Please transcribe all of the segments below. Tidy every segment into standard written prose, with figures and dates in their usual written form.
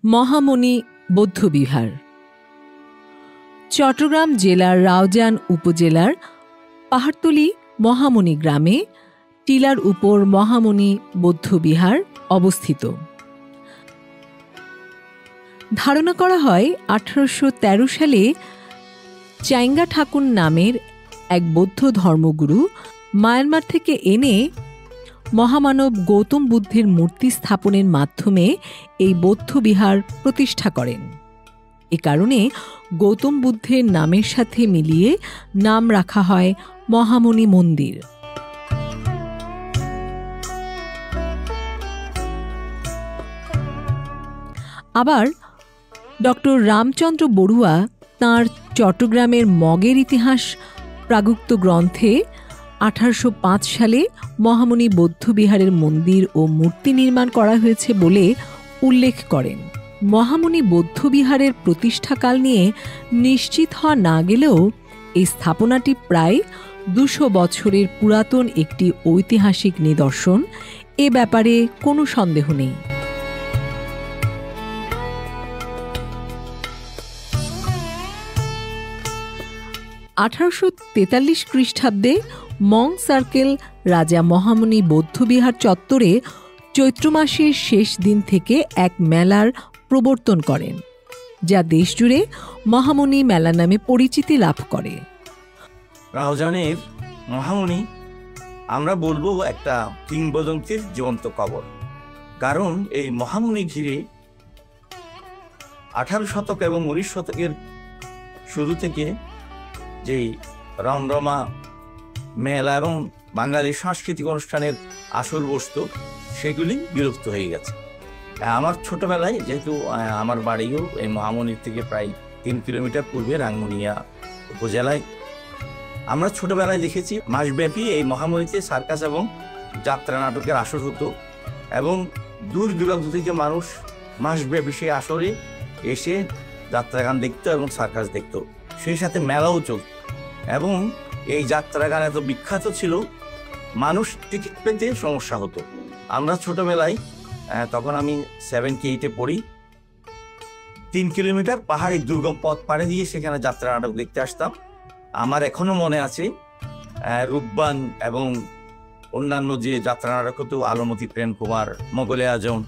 মহামণি বৌদ্ধবিহার চট্টগ্রাম জেলার রাউজান উপজেলার পাহাড়তলী মহামণি গ্রামে টিলার উপর মহামণি বৌদ্ধবিহার অবস্থিত। ধারণা করা হয় 1813 সালে চাইঙ্গা ঠাকুর নামের এক বৌদ্ধ ধর্মগুরু মায়ানমার থেকে এনে মহামানব গৌতম বুদ্ধের মূর্তি স্থাপনের মাধ্যমে এই বৌদ্ধবিহার প্রতিষ্ঠা করেন। এ কারণে গৌতম বুদ্ধের নামের সাথে মিলিয়ে নাম রাখা হয় মহামণি মন্দির। আবার ডক্টর রামচন্দ্র বড়ুয়া তাঁর চট্টগ্রামের মগের ইতিহাস প্রাগুক্ত গ্রন্থে 1805 সালে মহামণি বৌদ্ধবিহারের মন্দির ও মূর্তি নির্মাণ করা হয়েছে বলে উল্লেখ করেন। মহামণি বৌদ্ধবিহারের প্রতিষ্ঠাকাল নিয়ে নিশ্চিত হওয়া না গেলেও এই স্থাপনাটি প্রায় 200 বছরের পুরাতন একটি ঐতিহাসিক নিদর্শন, এ ব্যাপারে কোনো সন্দেহ নেই। 1843 খ্রিস্টাব্দে মং সার্কেল রাজা মহামণি বৌদ্ধবিহার চত্বরে চৈত্র মাসের শেষ দিন থেকে এক মেলার প্রবর্তন করেন, যা দেশজুড়ে মহামণি মেলা নামে পরিচিতি লাভ করে। রাউজানের মহামণি আমরা বলবো একটা কিংবদন্তির জীবন্ত কবর, কারণ এই মহামণি ঘিরে 18 শতক এবং 19 শতকের শুরু থেকে যেই রমরমা মেলা এবং বাঙালি সাংস্কৃতিক অনুষ্ঠানের আসর বসত, সেগুলি বিলুপ্ত হয়ে গেছে। আমার ছোটবেলায়, যেহেতু আমার বাড়িও এই মহামণির থেকে প্রায় 3 কিলোমিটার পূর্বে রাঙ্গুনিয়া উপজেলায়, আমরা ছোটবেলায় দেখেছি মাসব্যাপী এই মহামণিতে সার্কাস এবং যাত্রা নাটকের আসর হতো এবং দূর দূরান্ত থেকে মানুষ মাসব্যাপী সেই আসরে এসে যাত্রাগান দেখতো এবং সার্কাস দেখতো, সেই সাথে মেলাও চলত। এবং এই যাত্রাগান এত বিখ্যাত ছিল, মানুষ টিকিট পেতে সমস্যা হতো। আমরা ছোটবেলায়, তখন আমি 7 কি 8-এ পড়ি, 3 কিলোমিটার পাহাড়ি দুর্গম পথ পাড়ে দিয়ে সেখানে যাত্রা নাটক দেখতে আসতাম। আমার এখনো মনে আছে রূপবান এবং অন্যান্য যে যাত্রা নাটক হতো, আলমতি প্রেম কুমার, মোগলে আজম,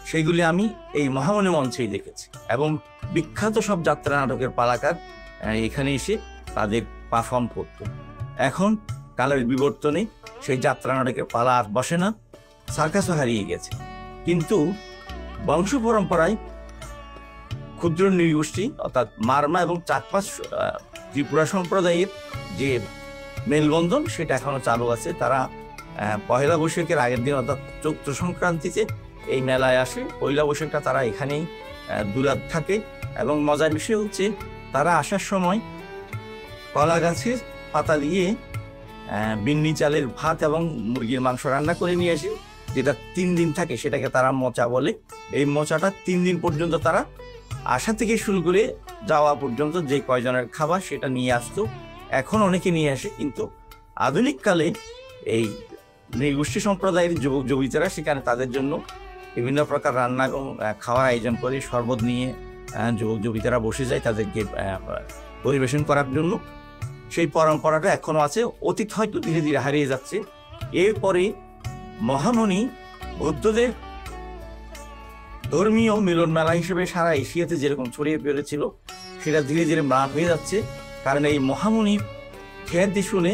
সেইগুলি আমি এই মহামণি মঞ্চেই দেখেছি। এবং বিখ্যাত সব যাত্রা নাটকের পালাকার এখানে এসে তাদের পারফর্ম করত। এখন কালের বিবর্তনে সেই যাত্রা নাটকের পালা আর বসে না, সার্কাসও হারিয়ে গেছে। কিন্তু বংশ পরম্পরায় ক্ষুদ্র নৃগোষ্ঠী অর্থাৎ মারমা এবং চাকমা ত্রিপুরা সম্প্রদায়ের যে মেলবন্ধন, সেটা এখনো চালু আছে। তারা পয়লা বৈশাখের আগের দিন অর্থাৎ চৈত্র সংক্রান্তিতে এই মেলায় আসে। পয়লা বৈশাখটা তারা এখানেই দুরাত থাকে এবং মজার বিষয় হচ্ছে তারা আসার সময় কলা গাছের পাতা দিয়ে বিন্নি চালের ভাত এবং মুরগির মাংস রান্না করে নিয়ে আসে, যেটা 3 দিন থাকে, সেটাকে তারা মোচা বলে। এই মোচাটা 3 দিন পর্যন্ত তারা আসা থেকে শুরু করে যাওয়া পর্যন্ত যে কয়জনের খাবার সেটা নিয়ে আসতো। এখন অনেকে নিয়ে আসে, কিন্তু আধুনিক কালে এই নৃগোষ্ঠী সম্প্রদায়ের যুবক যুবতীরা সেখানে তাদের জন্য বিভিন্ন প্রকার রান্না এবং খাওয়ার আয়োজন করে শরবত নিয়ে যুবক যুবতীরা বসে যায় তাদেরকে পরিবেশন করার জন্য। সেই পরম্পরাটা এখনো আছে, অতীত হয়তো ধীরে ধীরে হারিয়ে যাচ্ছে। এরপরে মহামণি বৌদ্ধদের ধর্মীয় মিলন মেলা হিসেবে সারা এশিয়াতে যেরকম ছড়িয়ে পড়েছিল, সেটা ধীরে ধীরে ম্লান হয়ে যাচ্ছে। কারণ এই মহামণির খ্যাতি শুনে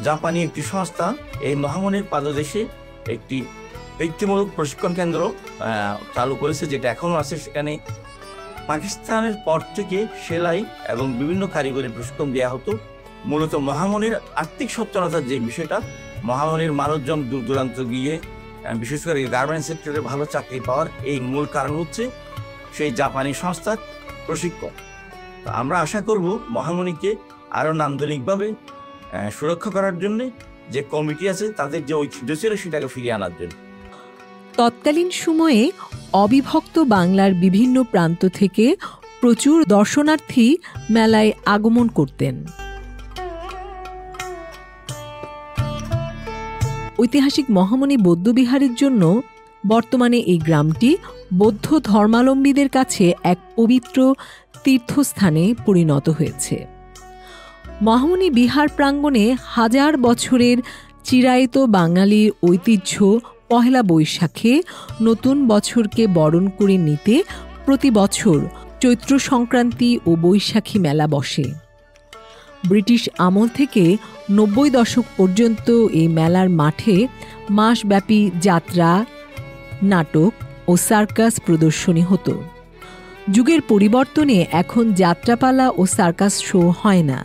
জাপানি একটি সংস্থা এই মহামণির পাদদেশে একটি বৃত্তিমূলক প্রশিক্ষণ কেন্দ্র চালু করেছে, যেটা এখনো আছে। সেখানে পাকিস্তানের পর থেকে সেলাই এবং বিভিন্ন কারিগরি প্রশিক্ষণ দেওয়া হতো। মূলত মহামণির আর্থিক সচ্ছলতার যে বিষয়টা, মহামণির মানুষজন দূর দূরান্ত গিয়ে বিশেষ করে গার্মেন্টস সেক্টরে ভালো চাকরি পাওয়ার এই মূল কারণ হচ্ছে সেই জাপানি সংস্থার প্রশিক্ষণ। তো আমরা আশা করব মহামণিকে আরও নান্দনিকভাবে সুরক্ষা করার জন্য যে কমিটি আছে, তাদের যে ঐতিহ্য ছিল সেটাকে ফিরিয়ে আনার জন্য। তৎকালীন সময়ে অবিভক্ত বাংলার বিভিন্ন প্রান্ত থেকে প্রচুর দর্শনার্থী মেলায় আগমন করতেন। ঐতিহাসিক মহামণি বৌদ্ধবিহারের জন্য বর্তমানে এই গ্রামটি বৌদ্ধ ধর্মাবলম্বীদের কাছে এক পবিত্র তীর্থস্থানে পরিণত হয়েছে। মহামুনি বিহার প্রাঙ্গণে হাজার বছরের চিরায়ত বাঙালির ঐতিহ্য পহেলা বৈশাখে নতুন বছরকে বরণ করে নিতে প্রতি বছর চৈত্র সংক্রান্তি ও বৈশাখী মেলা বসে। ব্রিটিশ আমল থেকে ৯০ দশক পর্যন্ত এই মেলার মাঠে মাসব্যাপী যাত্রা, নাটক ও সার্কাস প্রদর্শনী হতো। যুগের পরিবর্তনে এখন যাত্রাপালা ও সার্কাস শো হয় না,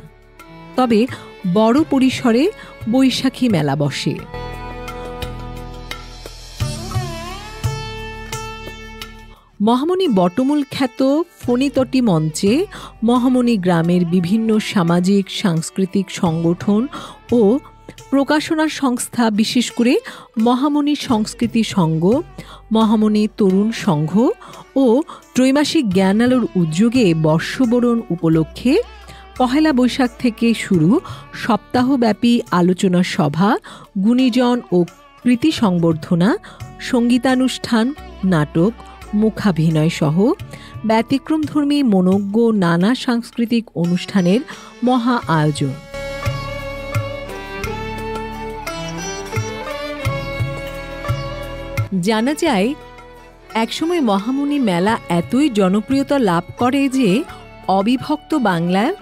তবে বড় পরিসরে বৈশাখী মেলা বসে। মহামুনি বটমূল খ্যাত ফণিতটি মঞ্চে মহামুনি গ্রামের বিভিন্ন সামাজিক সাংস্কৃতিক সংগঠন ও প্রকাশনা সংস্থা, বিশেষ করে মহামুনি সংস্কৃতি সংঘ, মহামুনি তরুণ সংঘ ও ত্রৈমাসিক জ্ঞান আলোর উদ্যোগে বর্ষবরণ উপলক্ষে পহেলা বৈশাখ থেকে শুরু সপ্তাহব্যাপী আলোচনা সভা, গুণীজন ও কৃতি সংবর্ধনা, সঙ্গীতানুষ্ঠান, নাটক, মুখাভিনয় সহ ব্যতিক্রমধর্মী মনোজ্ঞ নানা সাংস্কৃতিক অনুষ্ঠানের মহা আয়োজন। জানা যায়, একসময় মহামুনি মেলা এতই জনপ্রিয়তা লাভ করে যে অবিভক্ত বাংলার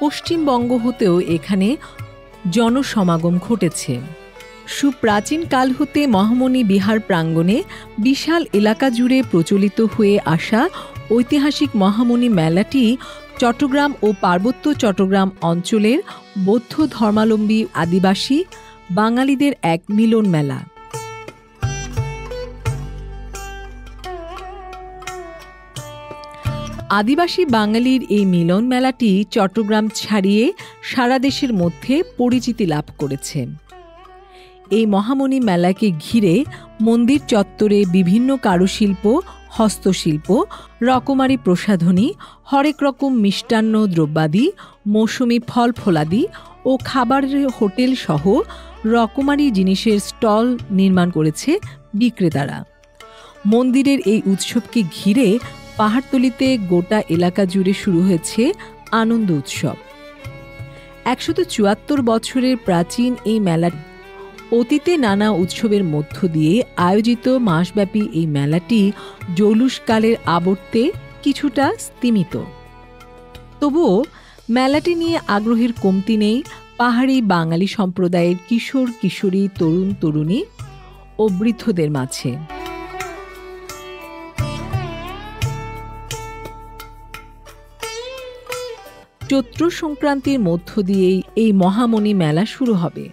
পশ্চিমবঙ্গ হতেও এখানে জনসমাগম ঘটেছে। সুপ্রাচীন কাল হতে মহামুনি বিহার প্রাঙ্গণে বিশাল এলাকা জুড়ে প্রচলিত হয়ে আসা ঐতিহাসিক মহামুনি মেলাটি চট্টগ্রাম ও পার্বত্য চট্টগ্রাম অঞ্চলের বৌদ্ধ ধর্মাবলম্বী আদিবাসী বাঙালিদের এক মিলন মেলা। আদিবাসী বাঙালির এই মিলন মেলাটি চট্টগ্রাম ছাড়িয়ে সারা দেশের মধ্যে পরিচিতি লাভ করেছে। এই মহামুনি মেলাকে ঘিরে মন্দির চত্বরে বিভিন্ন কারুশিল্প, হস্তশিল্প, রকমারি প্রসাধনী, হরেক রকম মিষ্টান্ন দ্রব্যাদি, মৌসুমি ফল ফলাদি ও খাবারের হোটেল সহ রকমারি জিনিসের স্টল নির্মাণ করেছে বিক্রেতারা। মন্দিরের এই উৎসবকে ঘিরে পাহাড়তলিতে গোটা এলাকা জুড়ে শুরু হয়েছে আনন্দ উৎসব। ১৭৪ বছরের প্রাচীন এই মেলা অতীতে নানা উৎসবের মধ্য দিয়ে আয়োজিত মাসব্যাপী এই মেলাটি জৌলুসকালের আবর্তে কিছুটা স্তিমিত। তবুও মেলাটি নিয়ে আগ্রহের কমতি নেই পাহাড়ি বাঙালি সম্প্রদায়ের কিশোর কিশোরী, তরুণ তরুণী ও বৃদ্ধদের মাঝে। চৈত্র সংক্রান্তির মধ্য দিয়েই এই মহামুনি মেলা শুরু হবে।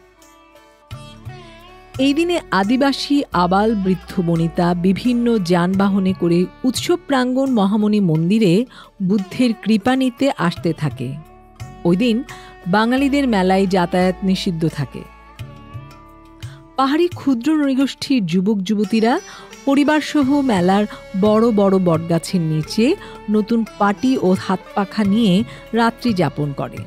এই দিনে আদিবাসী আবাল বৃদ্ধ বনিতা বিভিন্ন যানবাহনে করে উৎসব প্রাঙ্গণ মহামুনি মন্দিরে বুদ্ধের কৃপা নিতে আসতে থাকে। ওই দিন বাঙালিদের মেলায় যাতায়াত নিষিদ্ধ থাকে। পাহাড়ি ক্ষুদ্র নৃগোষ্ঠীর যুবক যুবতীরা পরিবারসহ মেলার বড় বড় বটগাছের নিচে নতুন পাটি ও হাত পাখা নিয়ে রাত্রি যাপন করে।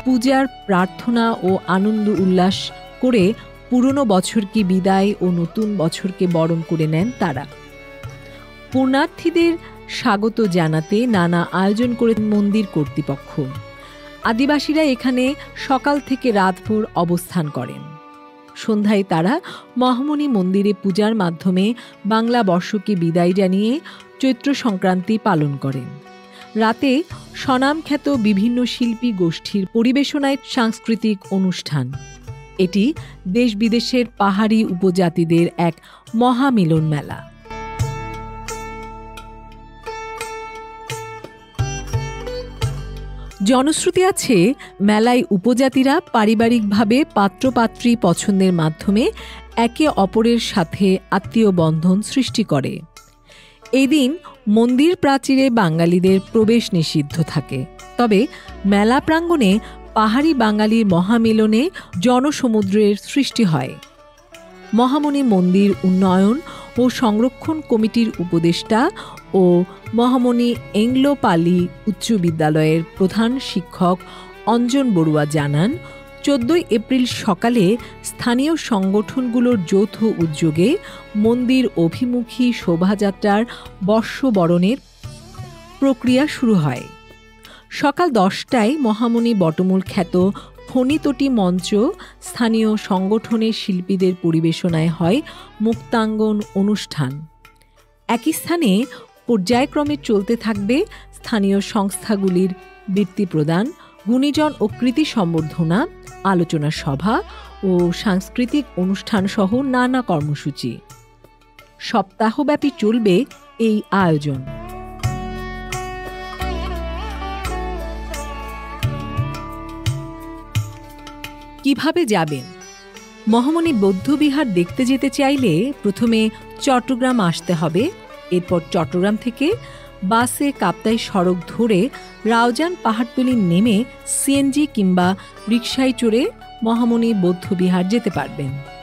পূজার প্রার্থনা ও আনন্দ উল্লাস করে পুরনো বছরকে বিদায় ও নতুন বছরকে বরণ করে নেন তারা। পুণ্যার্থীদের স্বাগত জানাতে নানা আয়োজন করে মন্দির কর্তৃপক্ষ। আদিবাসীরা এখানে সকাল থেকে রাতভর অবস্থান করেন। সন্ধ্যায় তারা মহামুনি মন্দিরে পূজার মাধ্যমে বাংলা বর্ষকে বিদায় জানিয়ে চৈত্র সংক্রান্তি পালন করেন। রাতে স্বনামখ্যাত বিভিন্ন শিল্পী গোষ্ঠীর পরিবেশনায় সাংস্কৃতিক অনুষ্ঠান। এটি দেশ বিদেশের পাহাড়ি উপজাতিদের এক মহামিলন মেলা। জনশ্রুতি আছে, মেলায় উপজাতিরা পারিবারিকভাবে পাত্রপাত্রী পছন্দের মাধ্যমে একে অপরের সাথে আত্মীয় বন্ধন সৃষ্টি করে। এই দিন মন্দির প্রাচীরে বাঙালিদের প্রবেশ নিষিদ্ধ থাকে। তবে মেলা প্রাঙ্গণে পাহাড়ি বাঙালির মহামিলনে জনসমুদ্রের সৃষ্টি হয়। মহামুনি মন্দির উন্নয়ন ও সংরক্ষণ কমিটির উপদেষ্টা ও মহামুনি এংলো পালি উচ্চ বিদ্যালয়ের প্রধান শিক্ষক অঞ্জন বড়ুয়া জানান, 14 এপ্রিল সকালে স্থানীয় সংগঠনগুলোর যৌথ উদ্যোগে মন্দির অভিমুখী শোভাযাত্রার বর্ষবরণের প্রক্রিয়া শুরু হয়। সকাল 10টায় মহামুনি বটমূল খ্যাত ফণিতটি মঞ্চ স্থানীয় সংগঠনের শিল্পীদের পরিবেশনায় হয় মুক্তাঙ্গন অনুষ্ঠান। একই স্থানে পর্যায়ক্রমে চলতে থাকবে স্থানীয় সংস্থাগুলির বৃত্তি প্রদান, গুণীজন ও কৃতি সম্বর্ধনা, আলোচনা সভা ও সাংস্কৃতিক অনুষ্ঠান সহ নানা কর্মসূচি। সপ্তাহব্যাপী চলবে এই আয়োজন। কিভাবে যাবেন? মহামুনি বৌদ্ধবিহার দেখতে যেতে চাইলে প্রথমে চট্টগ্রাম আসতে হবে। এরপর চট্টগ্রাম থেকে বাসে কাপ্তাই সড়ক ধরে রাউজান পাহাড়তলি নেমে সিএনজি কিংবা রিকশায় চড়ে মহামুনি বৌদ্ধবিহার যেতে পারবেন।